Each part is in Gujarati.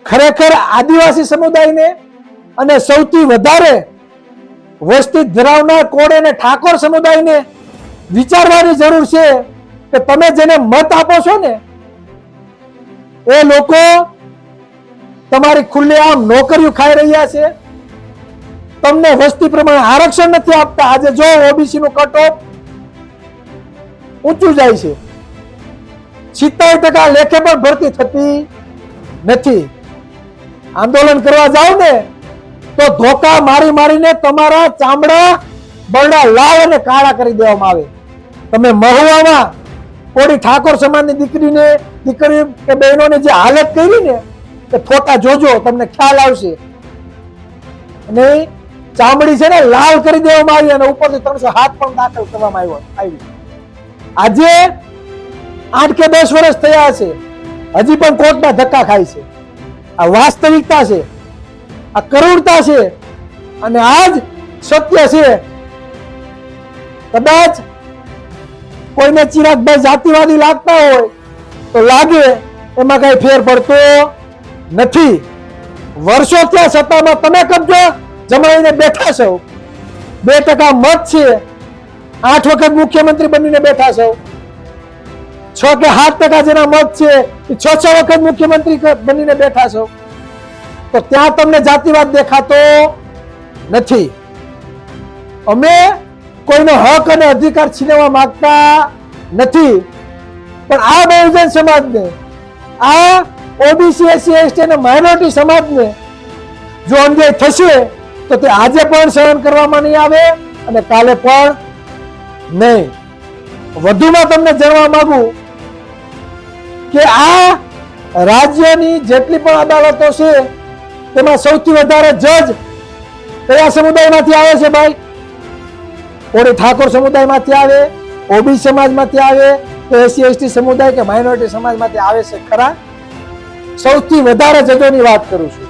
ખરેખર આદિવાસી સમુદાયને અને સૌથી વધારે વસ્તી ધરાવનાર કોળી અને ઠાકોર સમુદાયને વિચારવાની જરૂર છે કે તમે જેને મત આપો છો ને એ લોકો તમારી ખુલ્લેઆમ નોકરીઓ ખાઈ રહ્યા છે, તમને વસ્તી પ્રમાણે આરક્ષણ નથી આપતા. આજે જો ઓબીસી નું કટ ઓફ ઊંચું જાય છે, 70% લેખે પણ ભરતી થતી નથી. આંદોલન કરવા જાવ ને તો ધોકા મારી મારીને તમારા ચામડા બરડા લાલ અને કાળા કરી દેવામાં આવે. તમે મહુવામાં કોળી ઠાકોર સમાજની દીકરી કે બહેનોને જે હાલત કરી ને એ ફોટા જોજો, તમને ખ્યાલ આવશે. અને ચામડી છે ને લાલ કરી દેવામાં આવી અને ઉપરથી 307 પણ દાખલ કરવામાં આવી. આજે 8 કે 10 વર્ષ થયા છે, હજી પણ કોર્ટમાં ધક્કા ખાય છે. આ વાસ્તવિકતા છે, આ કરુણતા છે અને આ જ સત્ય છે. કદાચ કોઈને ચિરાગભાઈ જાતિવાદી લાગતા હોય તો લાગે, એમાં કઈ ફેર પડતો નથી. વર્ષો ત્યાં સત્તામાં તમે કબજો જમાવીને બેઠા છો. 2% મત છે, 8 વખત મુખ્યમંત્રી બનીને બેઠા છો. 6 કે 7% જેના મત છે એ 6 વખત મુખ્યમંત્રી બનીને બેઠા છો. તો ત્યાં તમને જાતિવાદ દેખાતો નથી. અમે કોઈનો હક અને અધિકાર છીનવવા માંગતા નથી, પણ આ બહુજન સમાજને, આ ઓબીસી એસસી એસટી અને માઇનોરિટી સમાજને જો અન્યાય થશે તો તે આજે પણ સહન કરવામાં નહીં આવે અને કાલે પણ નહીં. વધુમાં તમને જણાવવા માંગુ કે આ રાજ્યની જેટલી પણ અદાલતો છે તેમાં સૌથી વધારે જજ કયા સમુદાયમાંથી આવે છે ભાઈ? કોળી ઠાકોર સમુદાયમાંથી આવે, ઓબીસી સમાજમાંથી આવે કે એસસી એસટી સમુદાય કે માઇનોરિટી સમાજમાંથી આવે છે ખરા? સૌથી વધારે જજોની વાત કરું છું.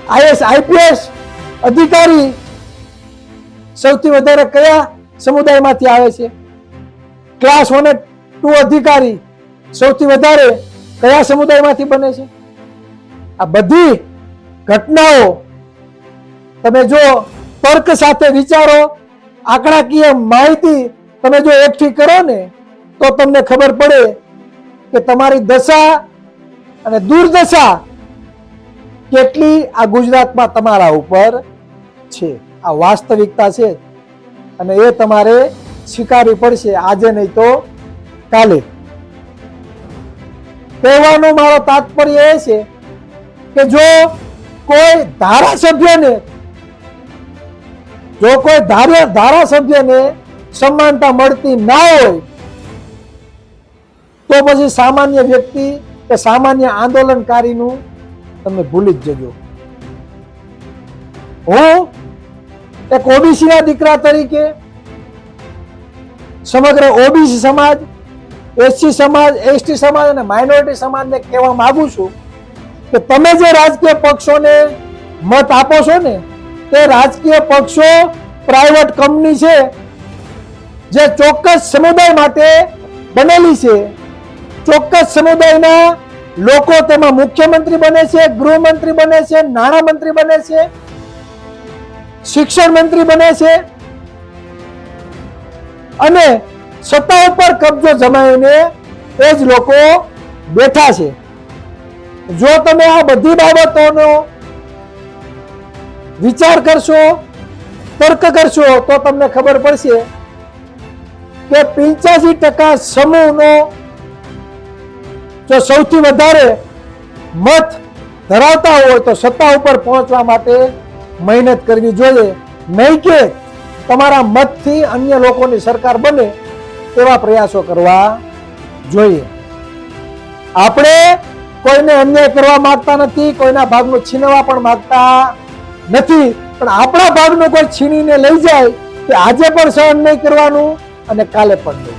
આઈએસ આઈપીએસ અધિકારી સૌથી વધારે કયા સમુદાયમાંથી આવે છે? ક્લાસ 1 અને 2 અધિકારી સૌથી વધારે કયા સમુદાયમાંથી બને છે? આ બધી ઘટનાઓ તમે જો તર્ક સાથે વિચારો, આંકડાકીય માહિતી તમે જો એકઠી કરો ને તો તમને ખબર પડે કે તમારી દશા અને દુર્દશા કેટલી આ ગુજરાતમાં તમારા ઉપર છે. આ વાસ્તવિકતા છે અને એ તમારે સ્વીકારવી પડશે, આજે નહીં તો કાલે. કહેવાનું મારો તાત્પર્ય એ છે કે જો કોઈ ધારાસભ્યને સમાનતા મળતી ના હોય તો પછી સામાન્ય વ્યક્તિ કે સામાન્ય આંદોલનકારીનું તમે ભૂલી જ જજો. હું એક ઓબીસી ના દીકરા તરીકે સમગ્ર ઓબીસી સમાજ, એસસી સમાજ, એસટી સમાજ અને માઇનોરિટી સમાજને કહેવા માંગુ છું કે તમે જે રાજકીય પક્ષોને મત આપો છો ને તે રાજકીય પક્ષો પ્રાઇવેટ કંપની છે જે ચોક્કસ સમુદાય માટે બનેલી છે. ચોક્કસ સમુદાયના લોકો તેમાં મુખ્યમંત્રી બને છે, ગૃહમંત્રી બને છે, નાણામંત્રી બને છે, શિક્ષણ મંત્રી બને છે અને સત્તા ઉપર કબજો જમાવીને એ જ લોકો બેઠા છે. જો તમે આ બધી બાબતોનો વિચાર કરશો, તર્ક કરશો તો તમને ખબર પડશે કે 85% સમૂહનો જો સૌથી વધારે મત ધરાવતા હોય તો સત્તા ઉપર પહોંચવા માટે મહેનત કરવી જોઈએ, નહીં કે તમારા મતથી અન્ય લોકોની સરકાર બને તેવા પ્રયાસો કરવા જોઈએ. આપણે કોઈને અન્યાય કરવા માંગતા નથી, કોઈના ભાગનું છીનવા પણ માંગતા નથી, પણ આપણા ભાગનું કોઈ છીનીને લઈ જાય તે આજે પણ સહન નહીં કરવાનું અને કાલે પણ નહીં.